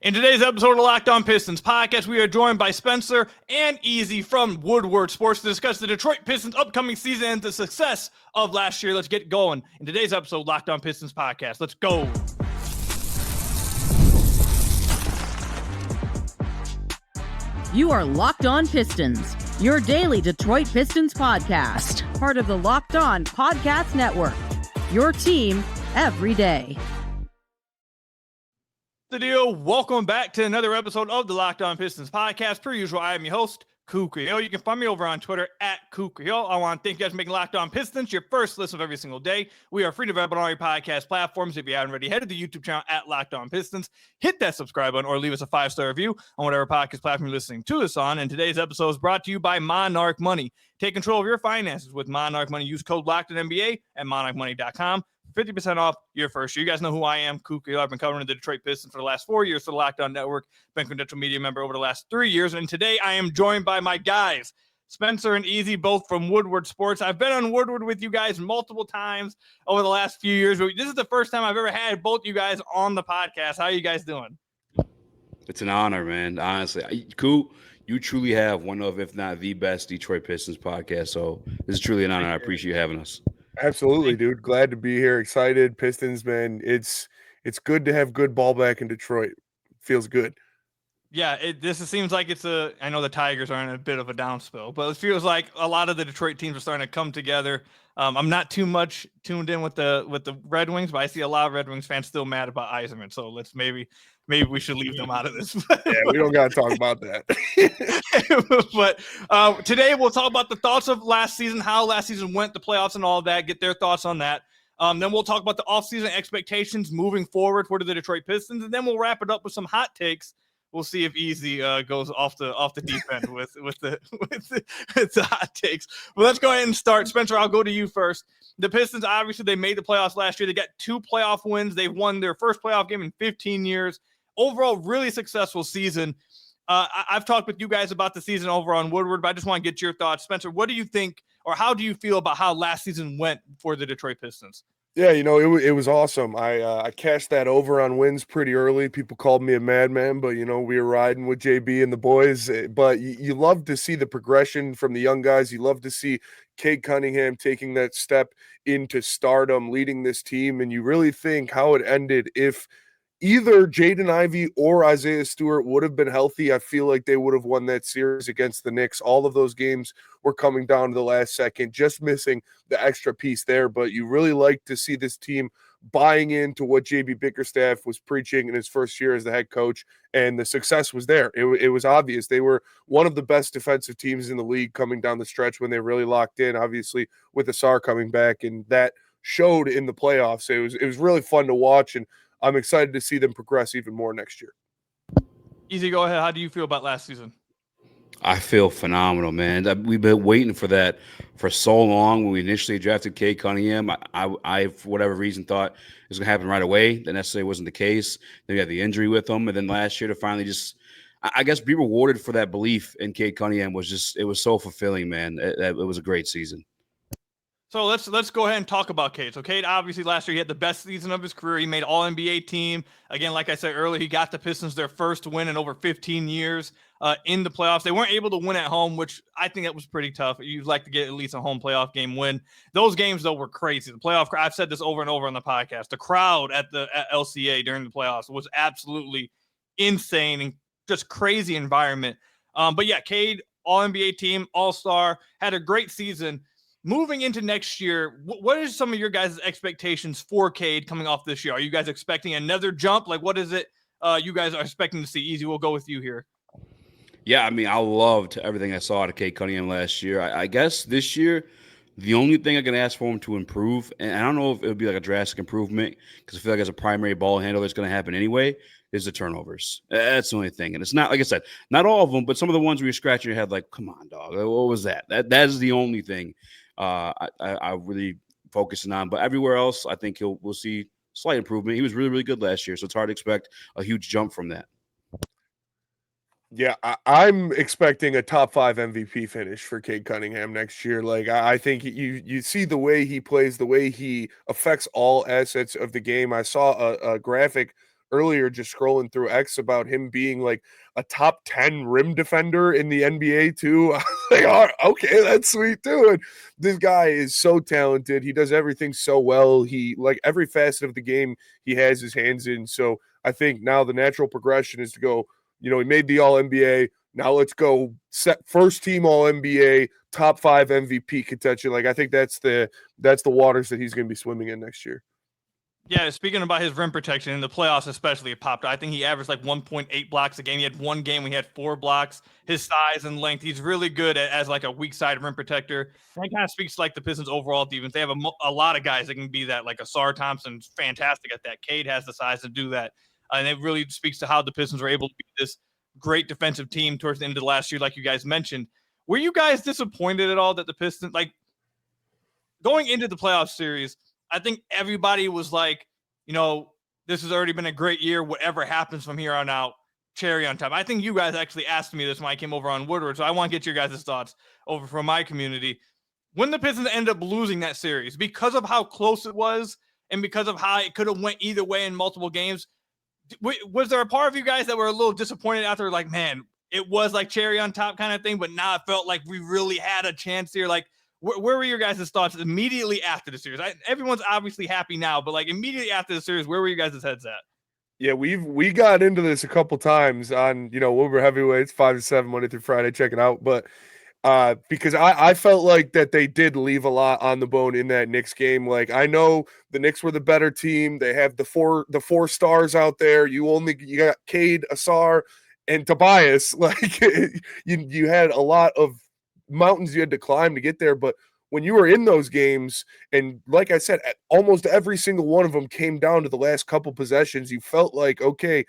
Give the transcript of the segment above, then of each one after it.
In today's episode of the Locked On Pistons podcast, we are joined by Spencer and Eazy from Woodward Sports to discuss the Detroit Pistons' upcoming season and the success of last year. Let's get going. In today's episode, Locked On Pistons podcast. Let's go. You are Locked On Pistons, your daily Detroit Pistons podcast, part of the Locked On Podcast Network, your team every day. The deal. Welcome back to another episode of the Locked On Pistons podcast. Per usual, I am your host, Cooker Hill. You can find me over on Twitter at Cooker Hill. I want to thank you guys for making Locked On Pistons your first listen of every single day. We are free to available on all your podcast platforms. If you haven't already, head to the YouTube channel at Locked On Pistons. Hit that subscribe button or leave us a 5-star review on whatever podcast platform you're listening to us on. And today's episode is brought to you by Monarch Money. Take control of your finances with Monarch Money. Use code LOCKEDONNBA at monarchmoney.com. 50% off your first year. You guys know who I am, Cookie. I've been covering the Detroit Pistons for the last 4 years for the Locked On Network. Been a credential media member over the last 3 years. And today I am joined by my guys, Spencer and Eazy, both from Woodward Sports. I've been on Woodward with you guys multiple times over the last few years. But this is the first time I've ever had both you guys on the podcast. How are you guys doing? It's an honor, man. Honestly, Cool. You truly have one of, if not the best Detroit Pistons podcast. So this is truly an honor. I appreciate you having us. Absolutely, dude. Glad to be here. Excited. Pistons, man. It's good to have good ball back in Detroit. Feels good. Yeah, seems like I know the Tigers are in a bit of a downspill, but it feels like a lot of the Detroit teams are starting to come together. I'm not too much tuned in with the Red Wings, but I see a lot of Red Wings fans still mad about Yzerman. So let's maybe we should leave them out of this. Yeah, we don't got to talk about that. But today we'll talk about the thoughts of last season, how last season went, the playoffs and all of that, get their thoughts on that. Then we'll talk about the offseason expectations moving forward for the Detroit Pistons, and then we'll wrap it up with some hot takes. We'll see if Eazy goes off the deep end with the hot takes. But let's go ahead and start. Spencer, I'll go to you first. The Pistons, obviously, they made the playoffs last year. They got 2 playoff wins. They won their first playoff game in 15 years. Overall, really successful season. I've talked with you guys about the season over on Woodward, but I just want to get your thoughts. Spencer, what do you think, or how do you feel about how last season went for the Detroit Pistons? Yeah, it was awesome. I cashed that over on wins pretty early. People called me a madman, but we were riding with JB and the boys. But you love to see the progression from the young guys. You love to see Cade Cunningham taking that step into stardom, leading this team, and you really think how it ended if either Jaden, Ivey, or Isaiah Stewart would have been healthy. I feel like they would have won that series against the Knicks. All of those games were coming down to the last second, just missing the extra piece there. But you really like to see this team buying into what JB Bickerstaff was preaching in his first year as the head coach, and the success was there. It was obvious. They were one of the best defensive teams in the league coming down the stretch when they really locked in, obviously, with Ausar coming back, and that showed in the playoffs. It was really fun to watch, and I'm excited to see them progress even more next year. Eazy, go ahead. How do you feel about last season? I feel phenomenal, man. We've been waiting for that for so long. When we initially drafted Cade Cunningham, I for whatever reason, thought it was going to happen right away. That necessarily wasn't the case. Then we had the injury with him. And then last year to finally just, I guess, be rewarded for that belief in Cade Cunningham it was so fulfilling, man. It was a great season. So let's go ahead and talk about Cade. So Cade, obviously, last year he had the best season of his career. He made All-NBA team. Again, like I said earlier, he got the Pistons their first win in over 15 years in the playoffs. They weren't able to win at home, which I think that was pretty tough. You'd like to get at least a home playoff game win. Those games, though, were crazy. The playoff, I've said this over and over on the podcast. The crowd at LCA during the playoffs was absolutely insane and just crazy environment. But yeah, Cade, All-NBA team, All-Star, had a great season. Moving into next year, what are some of your guys' expectations for Cade coming off this year? Are you guys expecting another jump? Like, what is it you guys are expecting to see? Eazy, we'll go with you here. Yeah, I mean, I loved everything I saw out of Cade Cunningham last year. I guess this year, the only thing I can ask for him to improve, and I don't know if it would be like a drastic improvement, because I feel like as a primary ball handler, it's going to happen anyway, is the turnovers. That's the only thing. And it's not, like I said, not all of them, but some of the ones where you're scratching your head like, come on, dog, what was that? That is the only thing I really focusing on. But everywhere else, I think we'll see slight improvement. He was really, really good last year, so it's hard to expect a huge jump from that. Yeah, I'm expecting a top 5 MVP finish for Cade Cunningham next year. Like, I think you see the way he plays, the way he affects all assets of the game. I saw a graphic earlier just scrolling through X about him being like a top 10 rim defender in the NBA too. I was like, oh, okay, that's sweet too. And this guy is so talented. He does everything so well. He, like, every facet of the game he has his hands in. So I think now the natural progression is to go, he made the All NBA. Now let's go set first team All NBA, top 5 MVP contention. Like, I think that's the waters that he's going to be swimming in next year. Yeah, speaking about his rim protection in the playoffs, especially, it popped. I think he averaged like 1.8 blocks a game. He had one game where he had 4 blocks. His size and length, he's really good as like a weak side rim protector. And it kind of speaks to like the Pistons' overall defense. They have a lot of guys that can be that. Like Ausar Thompson's fantastic at that. Cade has the size to do that, and it really speaks to how the Pistons were able to be this great defensive team towards the end of the last year, like you guys mentioned. Were you guys disappointed at all that the Pistons, like, going into the playoff series, I think everybody was like, this has already been a great year. Whatever happens from here on out, cherry on top. I think you guys actually asked me this when I came over on Woodward, so I want to get your guys' thoughts over from my community. When the Pistons ended up losing that series, because of how close it was and because of how it could have went either way in multiple games, was there a part of you guys that were a little disappointed after, like, man, it was like cherry on top kind of thing, but now it felt like we really had a chance here? Like, where were your guys' thoughts immediately after the series? Everyone's obviously happy now, but like immediately after the series, where were you guys' heads at? Yeah, we got into this a couple times on, Woodward Heavyweights, 5 to 7, Monday through Friday, check it out. But because I felt like that they did leave a lot on the bone in that Knicks game. Like, I know the Knicks were the better team. They have the four stars out there. You got Cade, Ausar, and Tobias. Like, you had a lot of mountains you had to climb to get there. But when you were in those games, and like I said, almost every single one of them came down to the last couple possessions, you felt like, okay,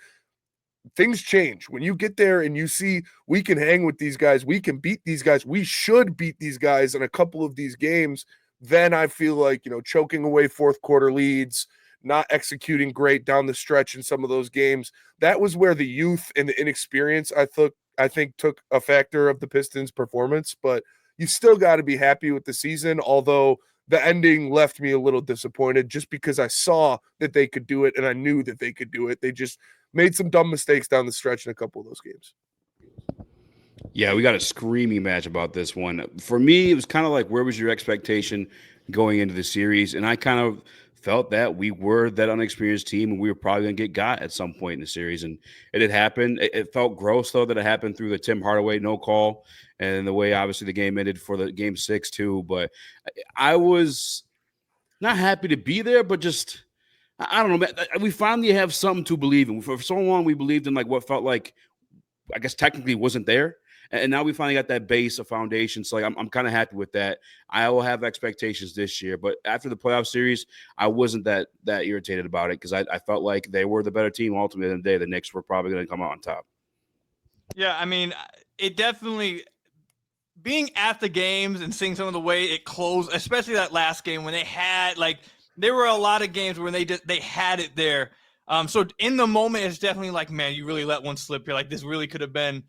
things change. When you get there and you see we can hang with these guys, we can beat these guys, we should beat these guys in a couple of these games, then I feel like, choking away fourth quarter leads, not executing great down the stretch in some of those games, that was where the youth and the inexperience, I think took a factor of the Pistons' performance. But you still got to be happy with the season, although the ending left me a little disappointed just because I saw that they could do it and I knew that they could do it. They just made some dumb mistakes down the stretch in a couple of those games. Yeah, we got a screaming match about this one. For me, it was kind of like, where was your expectation going into the series? And I kind of felt that we were that unexperienced team and we were probably going to get got at some point in the series. And it had happened. It felt gross, though, that it happened through the Tim Hardaway no call and the way, obviously, the game ended for the game 6, too. But I was not happy to be there, but just, I don't know, man, we finally have something to believe in. For so long, we believed in like what felt like, I guess, technically wasn't there. And now we finally got that base of foundation. So like, I'm kind of happy with that. I will have expectations this year, but after the playoff series, I wasn't that irritated about it because I felt like they were the better team. Ultimately, in the day, the Knicks were probably going to come out on top. Yeah, I mean, it definitely, being at the games and seeing some of the way it closed, especially that last game when they had, like, there were a lot of games where they had it there. So in the moment, it's definitely like, man, you really let one slip here. Like, this really could have been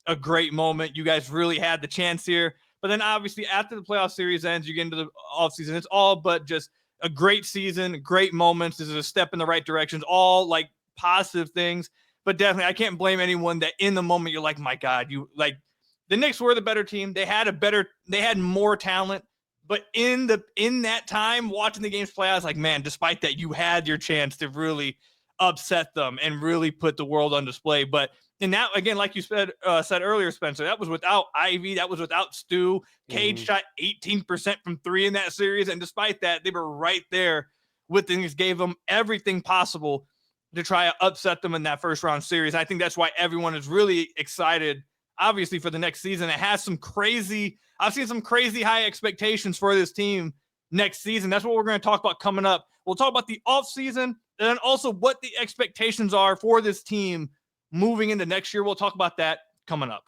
a great moment. You guys really had the chance here. But then obviously after the playoff series ends, you get into the offseason. It's all but just a great season, great moments. This is a step in the right direction. All like positive things. But definitely I can't blame anyone that in the moment you're like, my God, you like the Knicks were the better team. They had more talent. But in that time watching the games play, I was like, man, despite that, you had your chance to really upset them and really put the world on display. But and that, again, like you said earlier, Spencer, that was without Ivey. That was without Stu. Cade shot 18% from 3 in that series. And despite that, they were right there with things, gave them everything possible to try to upset them in that first round series. I think that's why everyone is really excited, obviously, for the next season. It has I've seen some crazy high expectations for this team next season. That's what we're going to talk about coming up. We'll talk about the offseason and then also what the expectations are for this team moving into next year. We'll talk about that coming up.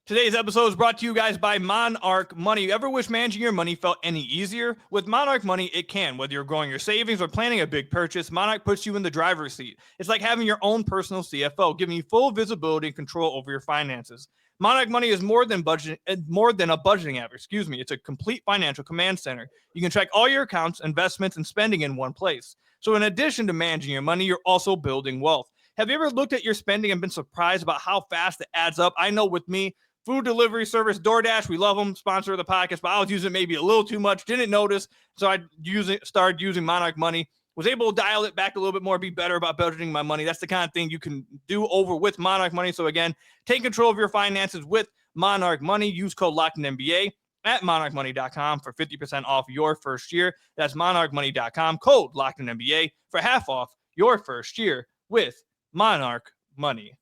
Today's episode is brought to you guys by Monarch Money. You ever wish managing your money felt any easier? With Monarch Money, it can. Whether you're growing your savings or planning a big purchase, Monarch puts you in the driver's seat. It's like having your own personal CFO, giving you full visibility and control over your finances. Monarch Money is more than a budgeting app. It's a complete financial command center. You can track all your accounts, investments, and spending in one place. So in addition to managing your money, you're also building wealth. Have you ever looked at your spending and been surprised about how fast it adds up? I know with me, food delivery service, DoorDash, we love them, sponsor of the podcast, but I was using it maybe a little too much, didn't notice. So I started using Monarch Money, was able to dial it back a little bit more, be better about budgeting my money. That's the kind of thing you can do over with Monarch Money. So again, take control of your finances with Monarch Money. Use code LOCKEDONNBA at monarchmoney.com for 50% off your first year. That's monarchmoney.com, code LOCKEDONNBA for half off your first year with Monarch Money.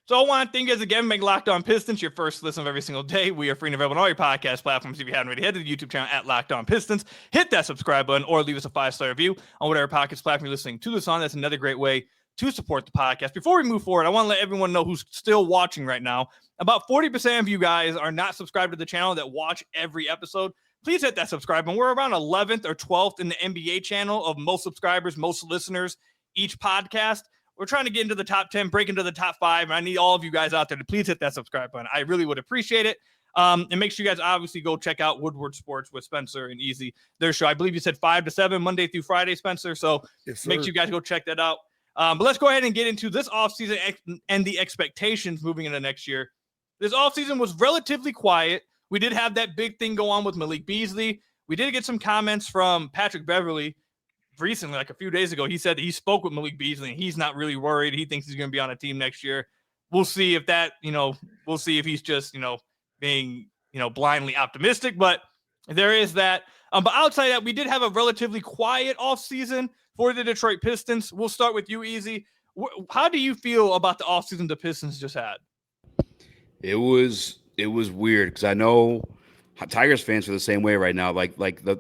So I want to thank you guys again. Make Locked On Pistons your first listen of every single day. We are free and available on all your podcast platforms. If you haven't already, head to the YouTube channel at Locked On Pistons. Hit that subscribe button or leave us a 5-star review on whatever podcast platform you're listening to this on. That's another great way to support the podcast. Before we move forward, I want to let everyone know who's still watching right now. About 40% of you guys are not subscribed to the channel that watch every episode. Please hit that subscribe button. We're around 11th or 12th in the NBA channel of most subscribers, most listeners each podcast. We're trying to get into the top 10, break into the top 5, and I need all of you guys out there to please hit that subscribe button. I really would appreciate it. And make sure you guys obviously go check out Woodward Sports with Spencer and Eazy. Their show, I believe you said 5 to 7, Monday through Friday, Spencer. So Yes, make sure you guys go check that out. But let's go ahead and get into this offseason and the expectations moving into next year. This offseason was relatively quiet. We did have that big thing go on with Malik Beasley. We did get some comments from Patrick Beverley recently, like a few days ago. He said that he spoke with Malik Beasley and he's not really worried. He thinks he's going to be on a team next year. We'll see if that, we'll see if he's just, being, blindly optimistic, but there is that. But outside that, we did have a relatively quiet offseason for the Detroit Pistons. We'll start with you, Eazy. How do you feel about the offseason the Pistons just had? It was weird because I know Tigers fans are the same way right now. Like the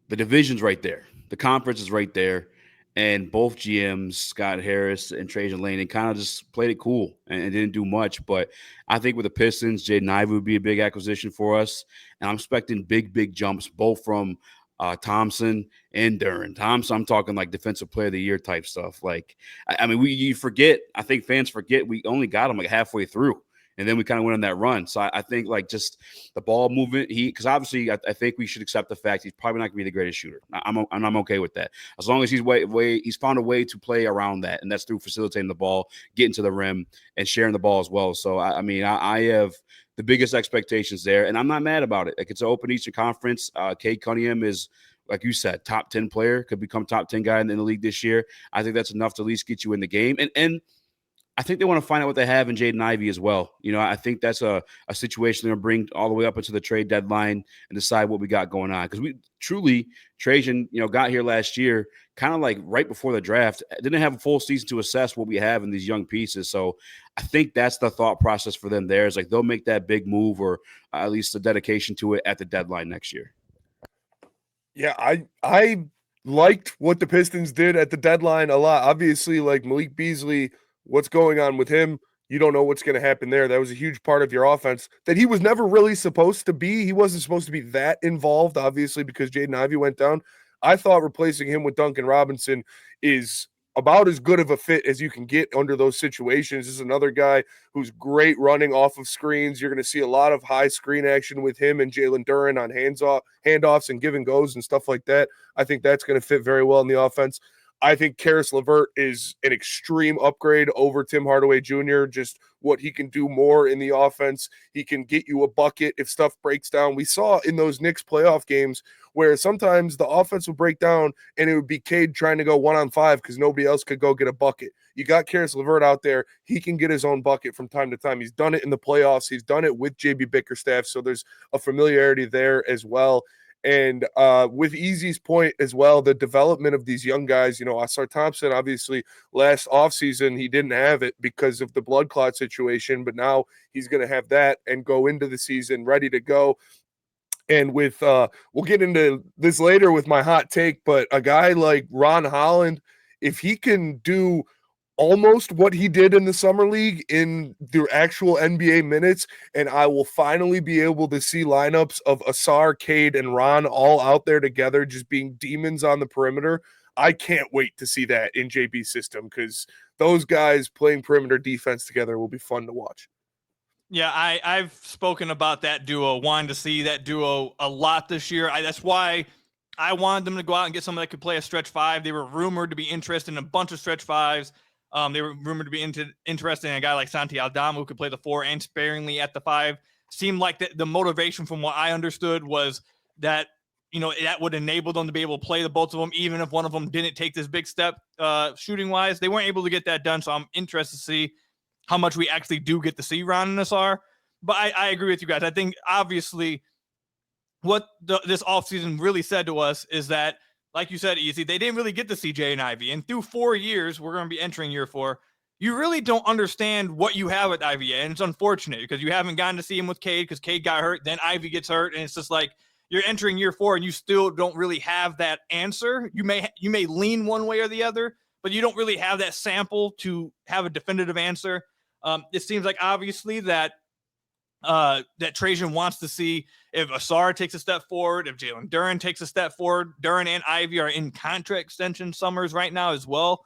division's right there. The conference is right there. And both GMs, Scott Harris and Trajan, Landon, kind of just played it cool and didn't do much. But I think with the Pistons, Jaden Ivey would be a big acquisition for us. And I'm expecting big jumps, both from Thompson and Duren. Thompson, I'm talking like defensive player of the year type stuff. Like, I mean, you forget, I think fans forget we only got him like halfway through. And then we kind of went on that run. So I think like just the ball movement, because obviously I think we should accept the fact he's probably not going to be the greatest shooter. I'm okay with that. As long as he's found a way to play around that, and that's through facilitating the ball, getting to the rim, and sharing the ball as well. So, I have the biggest expectations there, and I'm not mad about it. Like, it's an open Eastern Conference. Cade Cunningham is, like you said, top 10 player, could become top 10 guy in the league this year. I think that's enough to at least get you in the game. And I think they want to find out what they have in Jaden Ivey as well. I think that's a situation they're going to bring all the way up into the trade deadline and decide what we got going on. Because we truly, Trajan, got here last year kind of like right before the draft, didn't have a full season to assess what we have in these young pieces. So I think that's the thought process for them there is like they'll make that big move or at least a dedication to it at the deadline next year. Yeah, I liked what the Pistons did at the deadline a lot. Obviously, like Malik Beasley, what's going on with him? You don't know what's going to happen there. That was a huge part of your offense that he was never really supposed to be. He wasn't supposed to be that involved, obviously, because Jaden Ivey went down. I thought replacing him with Duncan Robinson is about as good of a fit as you can get under those situations. This is another guy who's great running off of screens. You're going to see a lot of high screen action with him and Jalen Duren on handoffs and give and goes and stuff like that. I think that's going to fit very well in the offense. I think Caris LeVert is an extreme upgrade over Tim Hardaway Jr., just what he can do more in the offense. He can get you a bucket if stuff breaks down. We saw in those Knicks playoff games where sometimes the offense would break down and it would be Cade trying to go 1-on-5 because nobody else could go get a bucket. You got Caris LeVert out there. He can get his own bucket from time to time. He's done it in the playoffs. He's done it with JB Bickerstaff, so there's a familiarity there as well. And with Eazy's point as well, the development of these young guys, Ausar Thompson, obviously last offseason, he didn't have it because of the blood clot situation, but now he's going to have that and go into the season ready to go. And with, we'll get into this later with my hot take, but a guy like Ron Holland, if he can do almost what he did in the summer league in the actual NBA minutes, and I will finally be able to see lineups of Ausar, Cade, and Ron all out there together, just being demons on the perimeter. I can't wait to see that in JB's system because those guys playing perimeter defense together will be fun to watch. Yeah, I've spoken about that duo, wanting to see that duo a lot this year. That's why I wanted them to go out and get someone that could play a stretch five. They were rumored to be interested in a bunch of stretch fives. They were rumored to be interested in a guy like Santi Aldama who could play the 4 and sparingly at the 5. Seemed like the motivation from what I understood was that, that would enable them to be able to play the both of them, even if one of them didn't take this big step shooting wise. They weren't able to get that done. So I'm interested to see how much we actually do get to see Ron and Ausar. But I agree with you guys. I think obviously what this offseason really said to us is that, like you said, Eazy, they didn't really get to see Jay and Ivey. And through 4 years, we're going to be entering year 4. You really don't understand what you have with Ivey. And it's unfortunate because you haven't gotten to see him with Cade because Cade got hurt. Then Ivey gets hurt. And it's just like you're entering year 4 and you still don't really have that answer. You may lean one way or the other, but you don't really have that sample to have a definitive answer. It seems like obviously that Trajan wants to see if Ausar takes a step forward, if Jalen Duren takes a step forward. Duren and Ivey are in contract extension summers right now as well.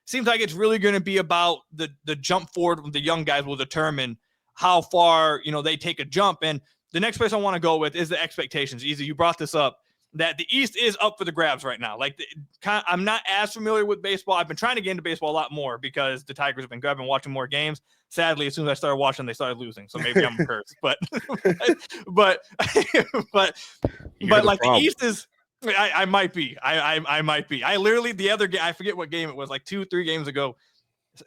Seems like it's really going to be about the jump forward. The young guys will determine how far, they take a jump. And the next place I want to go with is the expectations. Eazy, you brought this up, that the East is up for the grabs right now. Like I'm not as familiar with baseball. I've been trying to get into baseball a lot more because the Tigers have been good. I've been watching more games. Sadly, as soon as I started watching, they started losing. So maybe I'm cursed. But like the East is, I might be. I might be. I literally the other game, I forget what game it was, like 2-3 games ago.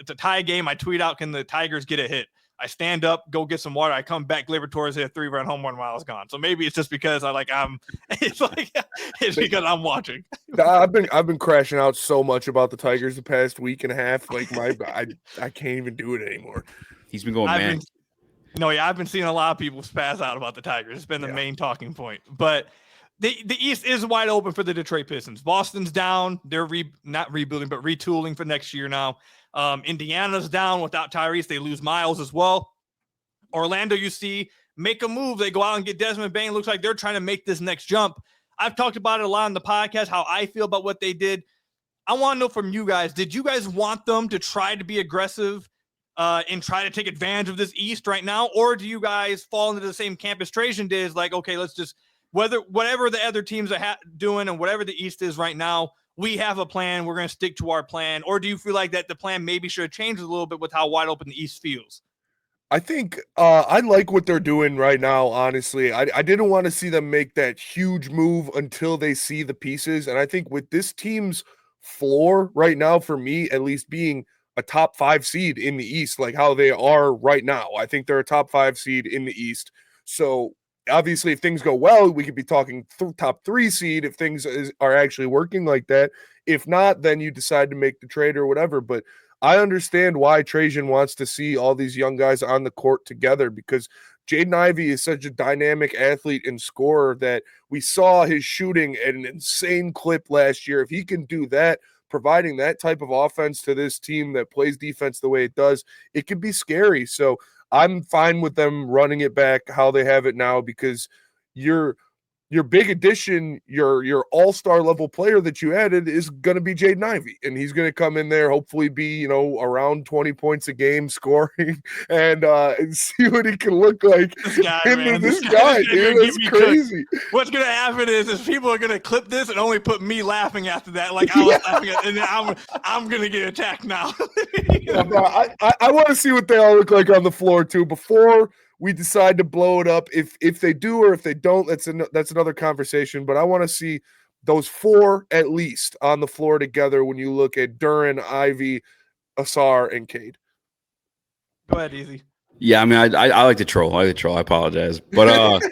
It's a tie game. I tweet out, can the Tigers get a hit? I stand up, go get some water. I come back, Gleyber Torres hit a 3-run home run while I was gone. So maybe it's just because it's because I'm watching. I've been crashing out so much about the Tigers the past week and a half. Like I can't even do it anymore. He's been going mad. I've been seeing a lot of people spaz out about the Tigers. It's been the main talking point. But the East is wide open for the Detroit Pistons. Boston's down. They're not rebuilding, but retooling for next year now. Indiana's down without Tyrese. They lose Miles as well. Orlando, you see, make a move. They go out and get Desmond Bane. Looks like they're trying to make this next jump. I've talked about it a lot on the podcast, how I feel about what they did. I want to know from you guys, did you guys want them to try to be aggressive and try to take advantage of this East right now? Or do you guys fall into the same camp as Trajan did? Is like, okay, let's just, whatever the other teams are doing and whatever the East is right now, we have a plan. We're going to stick to our plan. Or do you feel like that the plan maybe should have changed a little bit with how wide open the East feels? I think I like what they're doing right now, honestly. I didn't want to see them make that huge move until they see the pieces. And I think with this team's floor right now, for me, at least being a top 5 seed in the East, like how they are right now, I think they're a top 5 seed in the East. So obviously, if things go well, we could be talking top 3 seed if things are actually working like that. If not, then you decide to make the trade or whatever. But I understand why Trajan wants to see all these young guys on the court together, because Jaden Ivey is such a dynamic athlete and scorer that we saw his shooting at an insane clip last year. If he can do that, providing that type of offense to this team that plays defense the way it does, it can be scary. So I'm fine with them running it back how they have it now, because your big addition, your all-star level player that you added is going to be Jaden Ivey, and he's going to come in there, hopefully be, around 20 points a game scoring and see what he can look like. This guy, dude, that's crazy. What's going to happen is people are going to clip this and only put me laughing after that. Like I was laughing at, and then I'm going to get attacked now. Yeah, bro, I want to see what they all look like on the floor too before we decide to blow it up. If they do or if they don't, that's another conversation. But I want to see those 4 at least on the floor together when you look at Duren, Ivey, Ausar, and Cade. Go ahead, Eazy. Yeah, I mean, I like to troll. I apologize. But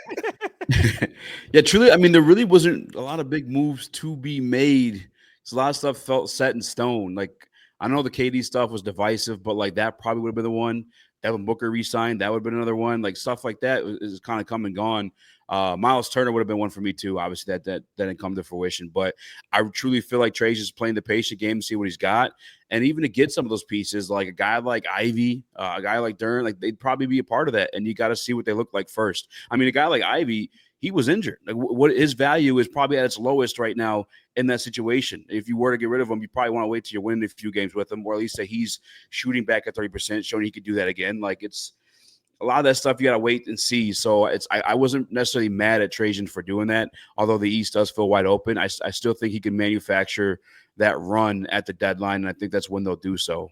yeah, truly, I mean, there really wasn't a lot of big moves to be made. A lot of stuff felt set in stone. Like, I know the KD stuff was divisive, but like that probably would have been the one. Devin Booker re-signed, that would have been another one. Like stuff like that is kind of come and gone. Miles Turner would have been one for me too. Obviously, that didn't come to fruition. But I truly feel like Trajan's playing the patient game to see what he's got, and even to get some of those pieces, like a guy like Ivey, a guy like Duren, like they'd probably be a part of that. And you got to see what they look like first. I mean, a guy like Ivey, he was injured. Like, what his value is probably at its lowest right now in that situation. If you were to get rid of him, you probably want to wait till you win a few games with him, or at least say he's shooting back at 30%, showing he could do that again. Like, it's a lot of that stuff you got to wait and see. So I wasn't necessarily mad at Trajan for doing that, although the East does feel wide open. I still think he can manufacture that run at the deadline, and I think that's when they'll do so.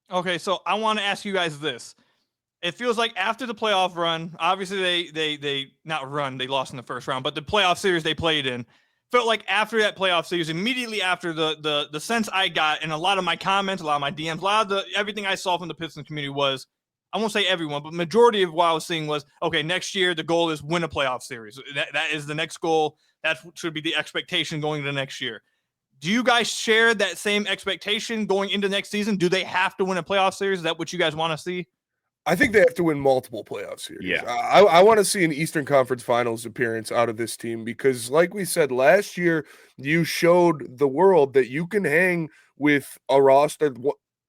Okay, so I want to ask you guys this. It feels like after the playoff run, obviously they not run, they lost in the first round, but the playoff series they played in, felt like after that playoff series, immediately after the sense I got, and a lot of my comments, a lot of my DMs, a lot of everything I saw from the Pistons community was, I won't say everyone, but majority of what I was seeing was, okay, next year the goal is win a playoff series. That is the next goal. That should be the expectation going into next year. Do you guys share that same expectation going into next season? Do they have to win a playoff series? Is that what you guys want to see? I think they have to win multiple playoff series. Yeah. I want to see an Eastern Conference Finals appearance out of this team because, like we said, last year you showed the world that you can hang with a roster,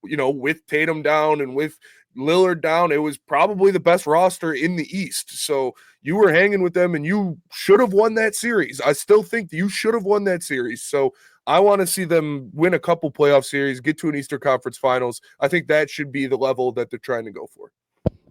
with Tatum down and with Lillard down. It was probably the best roster in the East. So you were hanging with them and you should have won that series. I still think you should have won that series. So I want to see them win a couple playoff series, get to an Eastern Conference Finals. I think that should be the level that they're trying to go for.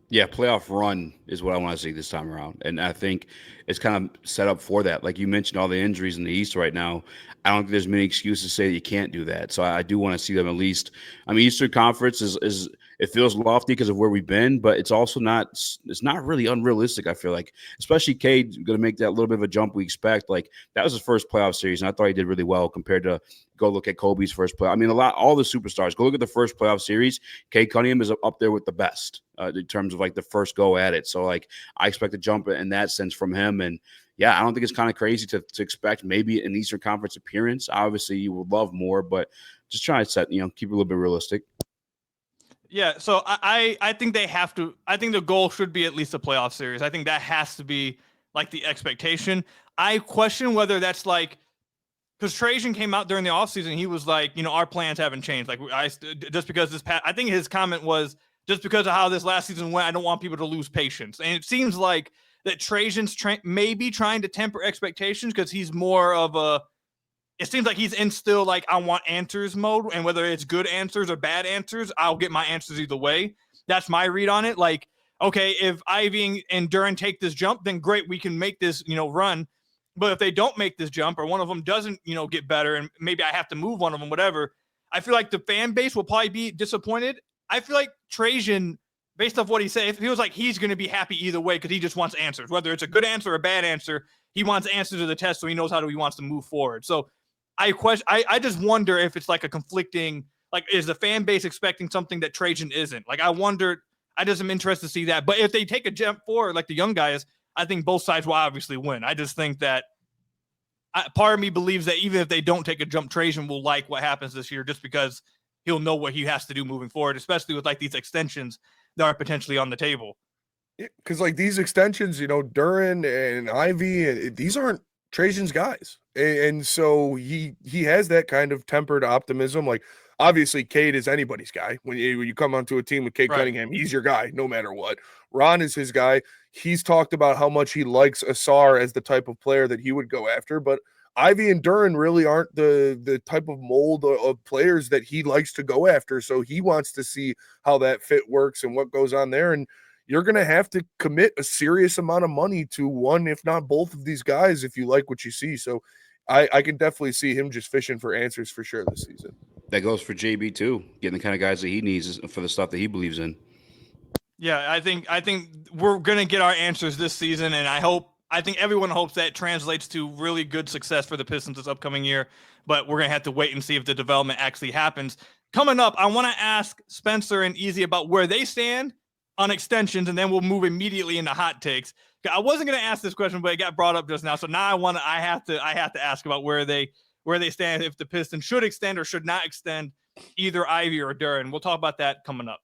Yeah, playoff run is what I want to see this time around. And I think it's kind of set up for that. Like you mentioned, all the injuries in the East right now. I don't think there's many excuses to say that you can't do that. So I do want to see them at least. I mean, Eastern Conference is it feels lofty because of where we've been, but it's also it's not really unrealistic, I feel like. Especially Cade going to make that little bit of a jump we expect. Like, that was his first playoff series, and I thought he did really well compared to go look at Kobe's first playoff. I mean, all the superstars. Go look at the first playoff series. Cade Cunningham is up there with the best in terms of, like, the first go at it. So, like, I expect a jump in that sense from him. And, yeah, I don't think it's kind of crazy to expect maybe an Eastern Conference appearance. Obviously, you would love more, but just try to keep it a little bit realistic. Yeah, so I think they have to. I think the goal should be at least a playoff series. I think that has to be like the expectation. I question whether that's like, because Trajan came out during the offseason, he was like, our plans haven't changed. Like, just because I think his comment was just because of how this last season went, I don't want people to lose patience. And it seems like that Trajan's maybe trying to temper expectations because he's more of a. It seems like he's in still like I want answers mode, and whether it's good answers or bad answers, I'll get my answers either way. That's my read on it. Like, okay, if Ivey and Duren take this jump, then great, we can make this, run. But if they don't make this jump or one of them doesn't, get better, and maybe I have to move one of them, whatever, I feel like the fan base will probably be disappointed. I feel like Trajan, based off what he said, it feels like he's going to be happy either way because he just wants answers. Whether it's a good answer or a bad answer, he wants answers to the test so he knows he wants to move forward. So I just wonder if it's like a conflicting, like, is the fan base expecting something that Trajan isn't? Like, I just am interested to see that. But if they take a jump forward, like the young guys, I think both sides will obviously win. I just think that part of me believes that even if they don't take a jump, Trajan will like what happens this year just because he'll know what he has to do moving forward, especially with like these extensions that are potentially on the table. Yeah, because like these extensions, Duren and Ivey, these aren't Trajan's guys. And so he has that kind of tempered optimism. Like, obviously, Cade is anybody's guy. When you come onto a team with Cade Cunningham, he's your guy no matter what. Ron is his guy. He's talked about how much he likes Ausar as the type of player that he would go after. But Ivey and Duren really aren't the type of mold of players that he likes to go after. So he wants to see how that fit works and what goes on there. And you're going to have to commit a serious amount of money to one, if not both of these guys, if you like what you see. So I can definitely see him just fishing for answers for sure this season. That goes for JB too, getting the kind of guys that he needs for the stuff that he believes in. Yeah, I think we're going to get our answers this season, and I think everyone hopes that translates to really good success for the Pistons this upcoming year, but we're going to have to wait and see if the development actually happens. Coming up, I want to ask Spencer and Eazy about where they stand on extensions, and then we'll move immediately into hot takes. I wasn't going to ask this question, but it got brought up just now. So now I have to ask about where they stand, if the Pistons should extend or should not extend either Ivey or Duren. We'll talk about that coming up.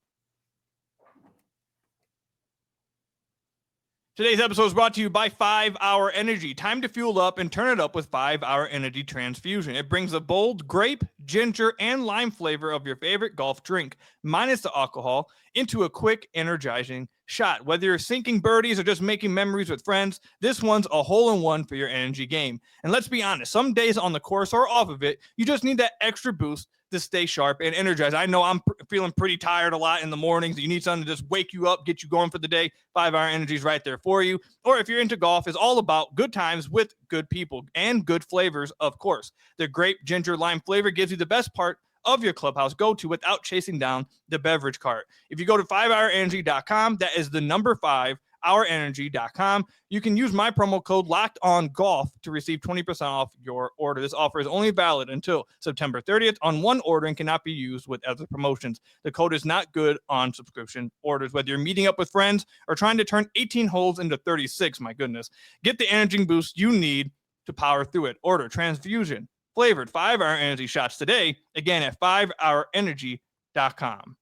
Today's episode is brought to you by 5 Hour Energy. Time to fuel up and turn it up with 5 Hour Energy Transfusion. It brings a bold grape, ginger, and lime flavor of your favorite golf drink, minus the alcohol, into a quick, energizing shot. Whether you're sinking birdies or just making memories with friends, this one's a hole-in-one for your energy game. And let's be honest, some days on the course or off of it, you just need that extra boost to stay sharp and energized. I know I'm feeling pretty tired a lot in the mornings. You need something to just wake you up, get you going for the day. 5 Hour Energy is right there for you. Or if you're into golf, it's all about good times with good people and good flavors, of course. The grape ginger lime flavor gives you the best part of your clubhouse go-to without chasing down the beverage cart. If you go to 5hourenergy.com, that is the number 5hourenergy.com, you can use my promo code LOCKEDONGOLF to receive 20% off your order. This offer is only valid until September 30th on one order and cannot be used with other promotions. The code is not good on subscription orders. Whether you're meeting up with friends or trying to turn 18 holes into 36, my goodness, get the energy boost you need to power through it. Order Transfusion flavored 5 Hour Energy shots today, again at 5hourenergy.com.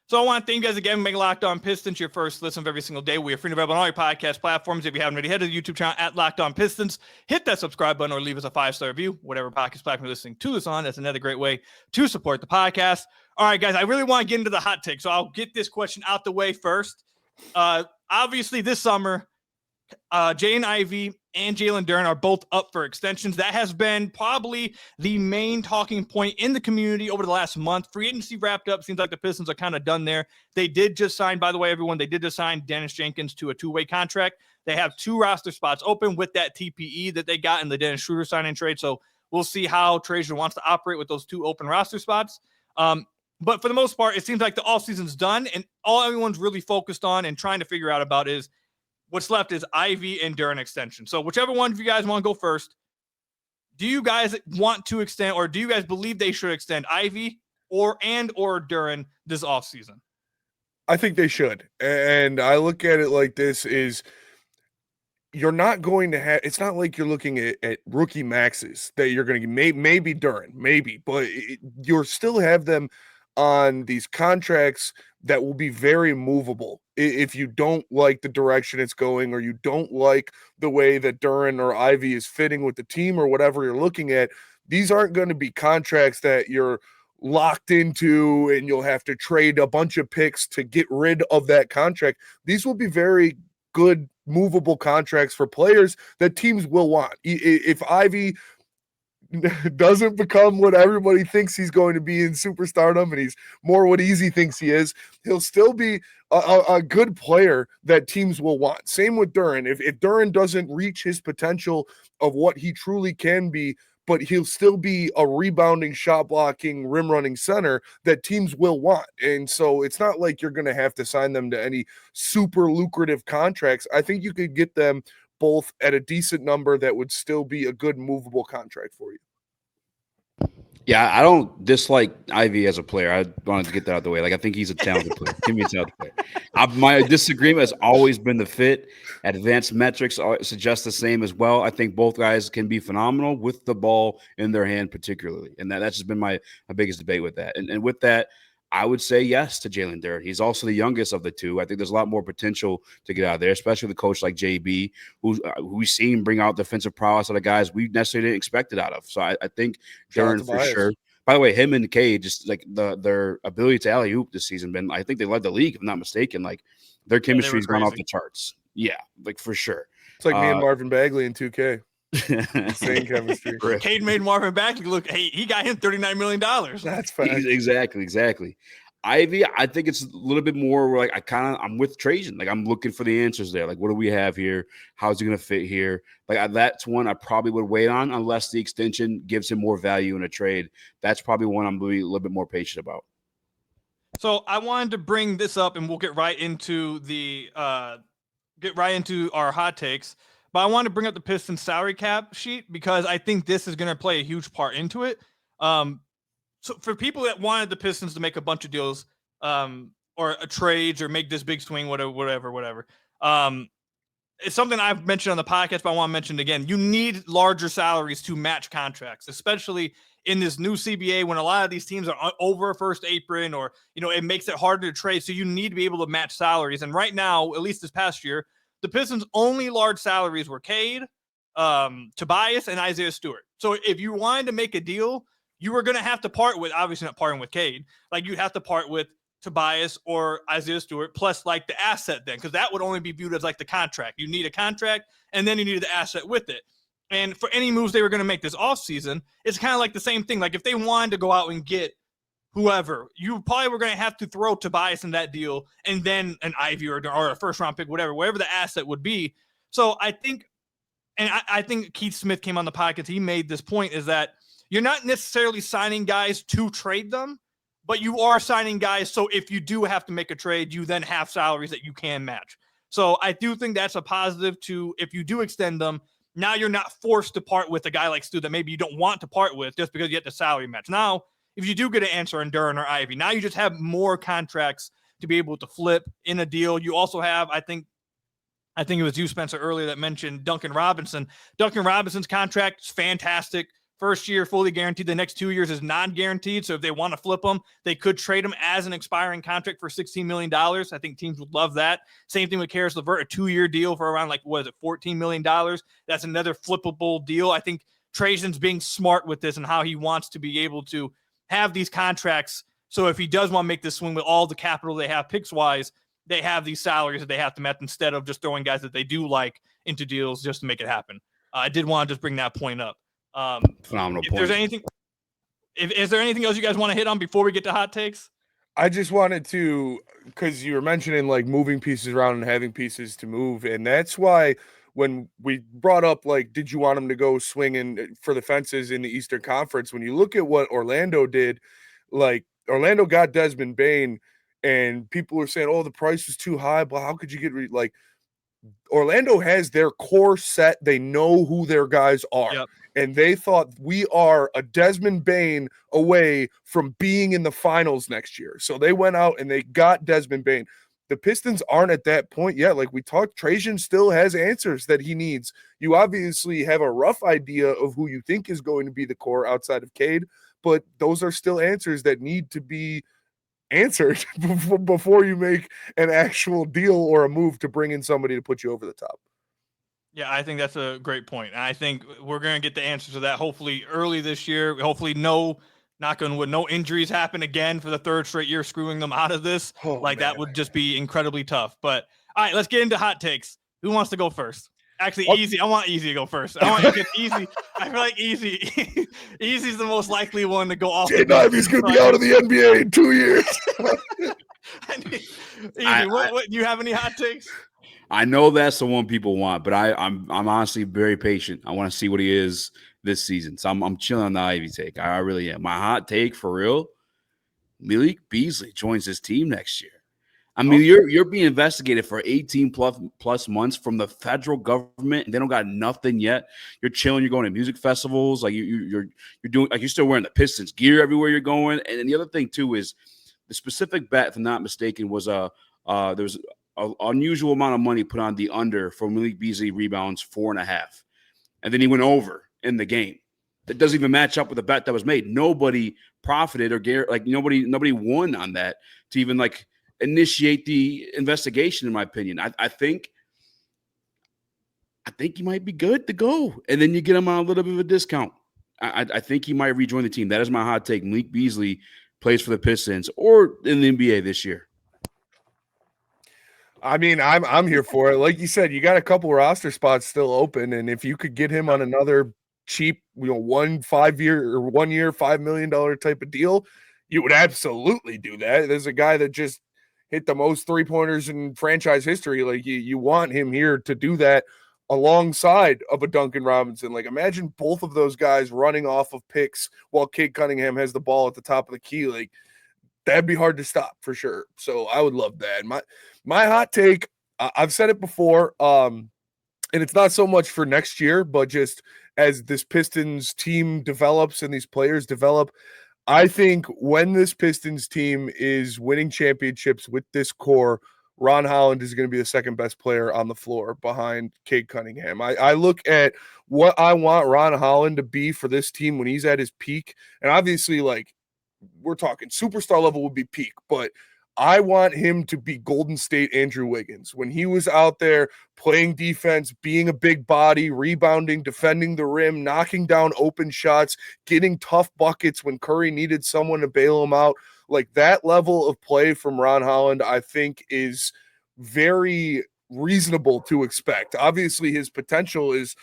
So I want to thank you guys again for making Locked On Pistons your first listen of every single day. We are free and available on all your podcast platforms. If you haven't already, head to the YouTube channel at Locked On Pistons. Hit that subscribe button or leave us a 5-star review, whatever podcast platform you're listening to this on. That's another great way to support the podcast. All right, guys, I really want to get into the hot take, so I'll get this question out the way first. Obviously, this summer, Jaden Ivey and Jalen Duren are both up for extensions. That has been probably the main talking point in the community over the last month. Free agency wrapped up. Seems like the Pistons are kind of done there. They did just sign, by the way, everyone, they did just sign Dennis Jenkins to a 2-way contract. They have 2 roster spots open with that TPE that they got in the Dennis Schroeder signing trade. So we'll see how Trajan wants to operate with those 2 open roster spots. But for the most part, it seems like the offseason's done, and all everyone's really focused on and trying to figure out about is what's left is Ivey and Duren extension. So whichever one of you guys want to go first, do you guys want to extend, or do you guys believe they should extend Ivey or Duren this offseason? I think they should. And I look at it like this is you're not going to have, it's not like you're looking at rookie maxes that you're going to get, maybe Duren, maybe, but you'll still have them on these contracts that will be very movable. If you don't like the direction it's going, or you don't like the way that Duren or Ivey is fitting with the team or whatever you're looking at, these aren't going to be contracts that you're locked into and you'll have to trade a bunch of picks to get rid of that contract. These will be very good movable contracts for players that teams will want. If Ivey doesn't become what everybody thinks he's going to be in superstardom, and he's more what Eazy thinks he is, he'll still be a good player that teams will want. Same with Duren. If Duren doesn't reach his potential of what he truly can be, but he'll still be a rebounding, shot blocking, rim running center that teams will want. And so it's not like you're going to have to sign them to any super lucrative contracts. I think you could get them both at a decent number that would still be a good movable contract for you. Yeah, I don't dislike Ivey as a player. I wanted to get that out of the way. Like, I think he's a talented player. Give me a talented player. My disagreement has always been the fit. Advanced metrics suggest the same as well. I think both guys can be phenomenal with the ball in their hand, particularly. And that's just been my biggest debate with that. And with that, I would say yes to Jalen Duren. He's also the youngest of the two. I think there's a lot more potential to get out of there, especially with a coach like JB, who we've seen bring out defensive prowess out of guys we necessarily didn't expect it out of. So I think Duren for sure. By the way, him and Cade, just like their ability to alley-oop this season, I think they led the league, if I'm not mistaken. Like, their chemistry's gone off the charts. Yeah, like, for sure. It's like me and Marvin Bagley in 2K. Same chemistry. Cade made Marvin Bagley look. Hey, he got him $39 million. That's fact. Exactly. Ivey, I think it's a little bit more like I'm with Trajan. Like, I'm looking for the answers there. Like, what do we have here? How's he going to fit here? Like, that's one I probably would wait on unless the extension gives him more value in a trade. That's probably one I'm really a little bit more patient about. So I wanted to bring this up, and we'll get right into our hot takes. But I want to bring up the Pistons salary cap sheet because I think this is going to play a huge part into it. So for people that wanted the Pistons to make a bunch of deals or trades or make this big swing, whatever. It's something I've mentioned on the podcast, but I want to mention it again. You need larger salaries to match contracts, especially in this new CBA when a lot of these teams are over first apron or, it makes it harder to trade. So you need to be able to match salaries. And right now, at least this past year, the Pistons' only large salaries were Cade, Tobias and Isaiah Stewart. So if you wanted to make a deal, you were going to have to part with, obviously not parting with Cade, like you'd have to part with Tobias or Isaiah Stewart plus like the asset then, because that would only be viewed as like the contract. You need a contract and then you needed the asset with it. And for any moves they were going to make this offseason, it's kind of like the same thing. Like if they wanted to go out and get whoever, you probably were going to have to throw Tobias in that deal and then an Ivey or a first round pick, whatever the asset would be. So I think, and I think Keith Smith came on the podcast, he made this point, is that you're not necessarily signing guys to trade them, but you are signing guys so if you do have to make a trade, you then have salaries that you can match. So I do think that's a positive to, if you do extend them, now you're not forced to part with a guy like Stu that maybe you don't want to part with just because you get the salary match. Now, if you do get an answer in Duren or Ivey, now you just have more contracts to be able to flip in a deal. You also have, I think it was you, Spencer, earlier that mentioned Duncan Robinson. Duncan Robinson's contract is fantastic. First year, fully guaranteed. The next 2 years is non-guaranteed. So if they want to flip him, they could trade him as an expiring contract for $16 million. I think teams would love that. Same thing with Caris LeVert, a 2-year deal for around $14 million. That's another flippable deal. I think Trajan's being smart with this and how he wants to be able to have these contracts. So if he does want to make this swing with all the capital they have picks-wise, they have these salaries that they have to match instead of just throwing guys that they do like into deals just to make it happen. I did want to just bring that point up. Phenomenal if point. There's anything, is there anything else you guys want to hit on before we get to hot takes? I just wanted to, because you were mentioning like moving pieces around and having pieces to move. And that's why when we brought up, like, did you want him to go swinging for the fences in the Eastern Conference? When you look at what Orlando did, like Orlando got Desmond Bane and people were saying, oh, the price was too high. But how could you get like Orlando has their core set. They know who their guys are. Yep. And they thought we are a Desmond Bane away from being in the finals next year. So they went out and they got Desmond Bane. The Pistons aren't at that point yet. Like we talked, Trajan still has answers that he needs. You obviously have a rough idea of who you think is going to be the core outside of Cade, but those are still answers that need to be answered before you make an actual deal or a move to bring in somebody to put you over the top. Yeah, I think that's a great point. And I think we're going to get the answers to that hopefully early this year. Hopefully knock on wood, no injuries happen again for the third straight year, screwing them out of this. That would just be incredibly tough. But all right, let's get into hot takes. Who wants to go first? Actually, Eazy. I want Eazy to go first. I want to get Eazy. I feel like Eazy's the most likely one to go off. Jaden Ivey's going to be out of the NBA in 2 years. Eazy, what do you have any hot takes? I know that's the one people want, but I'm honestly very patient. I want to see what he is this season. So I'm chilling on the Ivey take. I really am. My hot take for real, Malik Beasley joins his team next year. I mean, you're being investigated for 18 plus months from the federal government, and they don't got nothing yet. You're chilling. You're going to music festivals. Like you're doing, like you're still wearing the Pistons gear everywhere you're going. And then the other thing too is the specific bet, if I'm not mistaken, was there was an unusual amount of money put on the under for Malik Beasley rebounds 4.5, and then he went over in the game. That doesn't even match up with the bet that was made. Nobody profited or nobody won on that to even like initiate the investigation, in my opinion. I think he might be good to go. And then you get him on a little bit of a discount. I think he might rejoin the team. That is my hot take. Malik Beasley plays for the Pistons or in the NBA this year. I mean, I'm here for it. Like you said, you got a couple roster spots still open. And if you could get him on another cheap, 1 5-year or 1 year, $5 million type of deal, you would absolutely do that. There's a guy that just hit the most 3-pointers in franchise history. Like you want him here to do that alongside of a Duncan Robinson. Like imagine both of those guys running off of picks while Cade Cunningham has the ball at the top of the key. Like that'd be hard to stop for sure. So I would love that. My hot take, I've said it before, and it's not so much for next year, but just as this Pistons team develops and these players develop, I think when this Pistons team is winning championships with this core, Ron Holland is going to be the second best player on the floor behind Cade Cunningham. I look at what I want Ron Holland to be for this team when he's at his peak. And obviously, like, we're talking superstar level would be peak, but I want him to be Golden State Andrew Wiggins. When he was out there playing defense, being a big body, rebounding, defending the rim, knocking down open shots, getting tough buckets when Curry needed someone to bail him out. Like that level of play from Ron Holland, I think is very reasonable to expect. Obviously, his potential is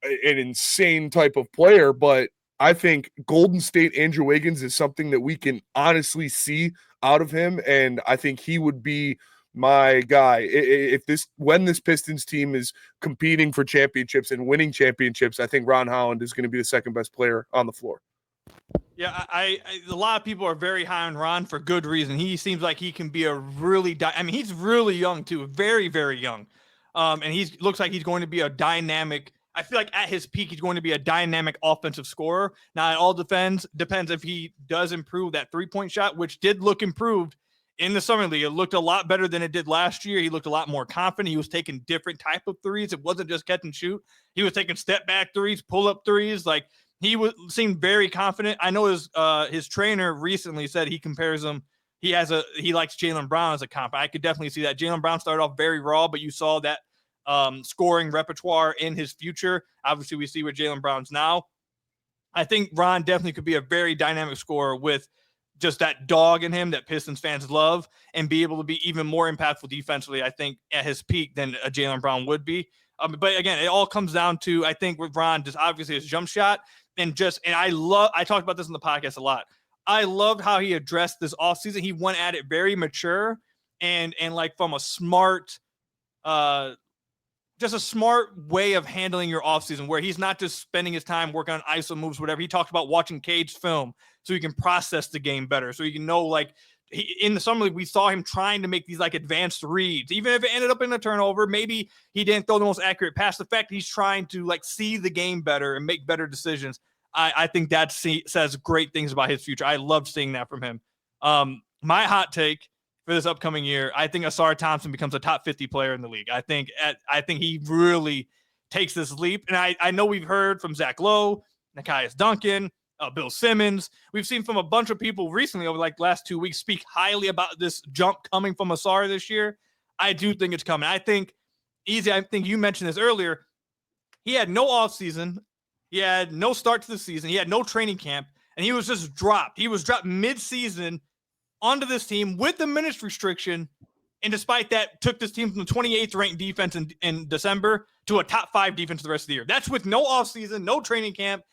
an insane type of player, but I think Golden State Andrew Wiggins is something that we can honestly see out of him, and I think he would be my guy. When this Pistons team is competing for championships and winning championships, I think Ron Holland is going to be the second best player on the floor. Yeah, a lot of people are very high on Ron for good reason. He seems like he can be a really he's really young too, very, very young. And looks like he's going to be a dynamic. I feel like at his peak, he's going to be a dynamic offensive scorer. Now, it all depends if he does improve that three-point shot, which did look improved in the Summer League. It looked a lot better than it did last year. He looked a lot more confident. He was taking different type of threes. It wasn't just catch and shoot. He was taking step-back threes, pull-up threes. Like, seemed very confident. I know his trainer recently said he compares him. He likes Jalen Brown as a comp. I could definitely see that. Jalen Brown started off very raw, but you saw that scoring repertoire in his future. Obviously, we see where Jalen Brown's now. I think Ron definitely could be a very dynamic scorer with just that dog in him that Pistons fans love, and be able to be even more impactful defensively, I think, at his peak than a Jalen Brown would be. But again, it all comes down to, I think, with Ron, just obviously his jump shot, and I talked about this in the podcast a lot. I loved how he addressed this offseason. He went at it very mature and like from a smart, just a smart way of handling your offseason, where he's not just spending his time working on ISO moves, whatever. He talked about watching Cade's film so he can process the game better, so he can know, like, in the Summer League, we saw him trying to make these like advanced reads, even if it ended up in a turnover. Maybe he didn't throw the most accurate pass. The fact he's trying to like see the game better and make better decisions, I think that says great things about his future. I love seeing that from him. My hot take for this upcoming year, I think Ausar Thompson becomes a top 50 player in the league. I think he really takes this leap. And I know we've heard from Zach Lowe, Nekias Duncan, Bill Simmons. We've seen from a bunch of people recently over like last 2 weeks speak highly about this jump coming from Ausar this year. I do think it's coming. I think Eazy, I think you mentioned this earlier. He had no offseason. He had no start to the season. He had no training camp, and he was just dropped. He was dropped mid-season onto this team with the minutes restriction, and despite that, took this team from the 28th ranked defense in December to a top 5 defense the rest of the year. That's with no offseason, no training camp,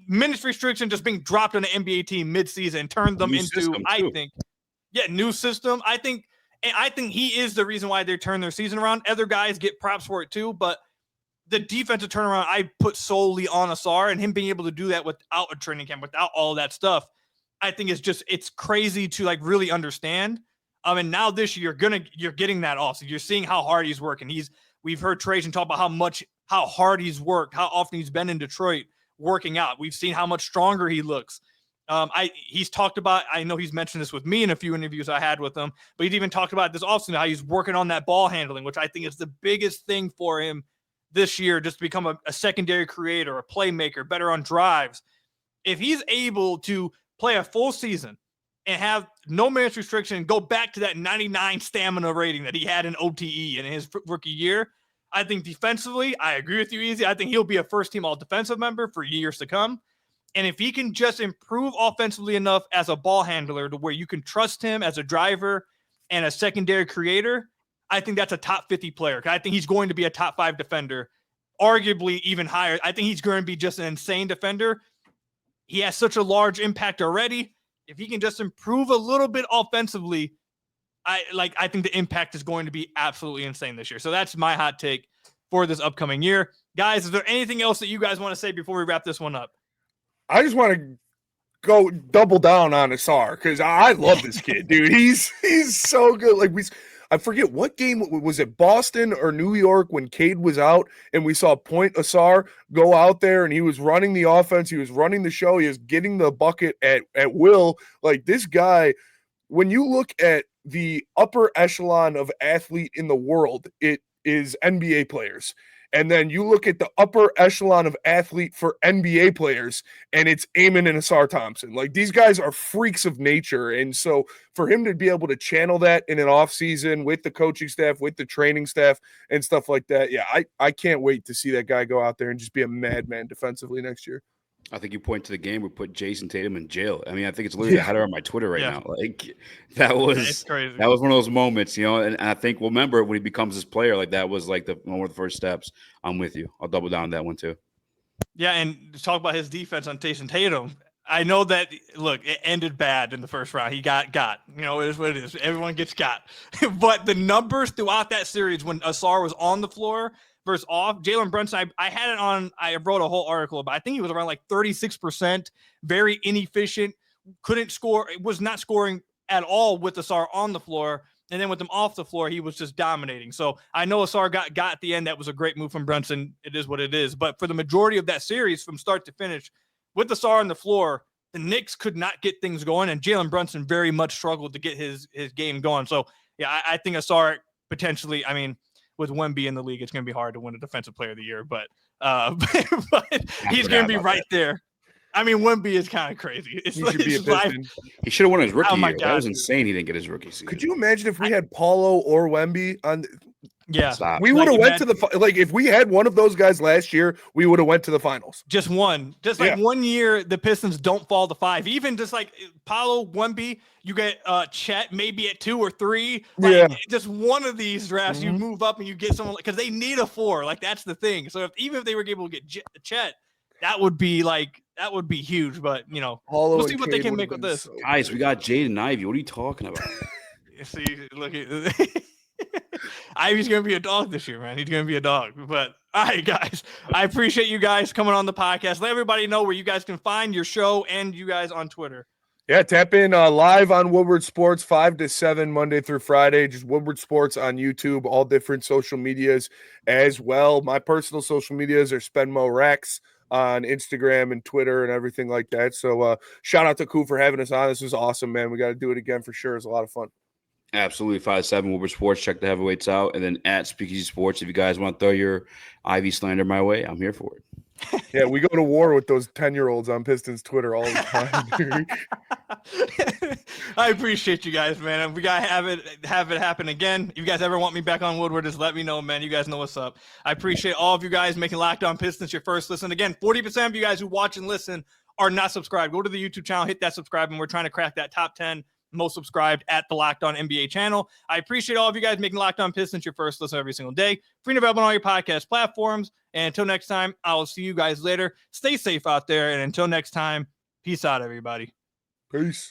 minutes restriction, just being dropped on an NBA team mid-season, turned them into, I think, new system. I think he is the reason why they turned their season around. Other guys get props for it too, but the defensive turnaround I put solely on Ausar, and him being able to do that without a training camp, without all that stuff, I think it's crazy to like really understand. And now this year you're getting that also. You're seeing how hard he's working. We've heard Trajan talk about how hard he's worked, how often he's been in Detroit working out. We've seen how much stronger he looks. He's talked about, I know he's mentioned this with me in a few interviews I had with him, but he's even talked about this offseason, how he's working on that ball handling, which I think is the biggest thing for him this year, just to become a secondary creator, a playmaker, better on drives. If he's able to play a full season and have no minutes restriction and go back to that 99 stamina rating that he had in OTE in his rookie year, I think defensively, I agree with you, Eazy. I think he'll be a first-team all-defensive member for years to come. And if he can just improve offensively enough as a ball handler to where you can trust him as a driver and a secondary creator, I think that's a top 50 player. I think he's going to be a top 5 defender, arguably even higher. I think he's going to be just an insane defender. He has such a large impact already. If he can just improve a little bit offensively, I think the impact is going to be absolutely insane this year. So that's my hot take for this upcoming year. Guys, is there anything else that you guys want to say before we wrap this one up? I just want to go double down on Ausar because I love this kid, dude. He's so good. Like I forget what game was it, Boston or New York, when Cade was out and we saw Point Ausar go out there and he was running the offense, he was running the show, he was getting the bucket at will. Like, this guy, when you look at the upper echelon of athlete in the world, it is NBA players. And then you look at the upper echelon of athlete for NBA players, and it's Eamon and Ausar Thompson. Like, these guys are freaks of nature. And so for him to be able to channel that in an offseason with the coaching staff, with the training staff and stuff like that, yeah, I can't wait to see that guy go out there and just be a madman defensively next year. I think you point to the game where put Jason Tatum in jail. I mean, I think it's literally a header on my Twitter right now. Like, that was crazy. That was one of those moments, you know. And I think we'll remember when he becomes this player. Like, that was like one of the first steps. I'm with you. I'll double down on that one too. Yeah, and to talk about his defense on Jason Tatum, I know that, look, it ended bad in the first round. He got. You know, it is what it is. Everyone gets got. But the numbers throughout that series when Ausar was on the floor versus off, Jalen Brunson, I had it on, I wrote a whole article about, I think he was around like 36%, very inefficient, couldn't score, was not scoring at all with Ausar on the floor. And then with him off the floor, he was just dominating. So I know Ausar got at the end. That was a great move from Brunson. It is what it is. But for the majority of that series from start to finish, with Ausar on the floor, the Knicks could not get things going. And Jalen Brunson very much struggled to get his game going. So, yeah, I think Ausar potentially, I mean, with Wemby in the league, it's going to be hard to win a Defensive Player of the Year, but he's going to be right there. I mean, Wemby is kind of crazy. He should be a Piston. He should have won his rookie year. God. That was insane. He didn't get his rookie season. Could you imagine if we had Paulo or Wemby on? Yeah, we would have went to the like if we had one of those guys last year, we would have went to the finals. Just one, like 1 year, the Pistons don't fall to 5. Even just like Paulo, Wemby, you get Chet maybe at 2 or 3. Like, just one of these drafts, you move up and you get someone because they need a 4. Like, that's the thing. So even if they were able to get Chet, that would be huge. But you know, we'll see what they can make with this. Guys, we got Jaden and Ivey. What are you talking about? See, look at. Ivy's going to be a dog this year, man. He's going to be a dog. But all right, guys, I appreciate you guys coming on the podcast. Let everybody know where you guys can find your show and you guys on Twitter. Yeah, tap in live on Woodward Sports 5 to 7 Monday through Friday. Just Woodward Sports on YouTube, all different social medias as well. My personal social medias are Spenmo Rex on Instagram and Twitter and everything like that. So shout out to Koo for having us on. This was awesome, man. We got to do it again for sure. It's a lot of fun. Absolutely. 5-7 Woodward Sports. Check the heavyweights out. And then at Speakeasy Sports, if you guys want to throw your Ivy slander my way, I'm here for it. Yeah, we go to war with those 10-year-olds on Pistons Twitter all the time. I appreciate you guys, man. We got to have it happen again. If you guys ever want me back on Woodward, just let me know, man. You guys know what's up. I appreciate all of you guys making Locked On Pistons your first listen. Again, 40% of you guys who watch and listen are not subscribed. Go to the YouTube channel, hit that subscribe, and we're trying to crack that top 10 most subscribed at the Locked On NBA channel. I appreciate all of you guys making Locked On Pistons your first listen every single day. Free and available on all your podcast platforms. And until next time, I will see you guys later. Stay safe out there. And until next time, peace out, everybody. Peace.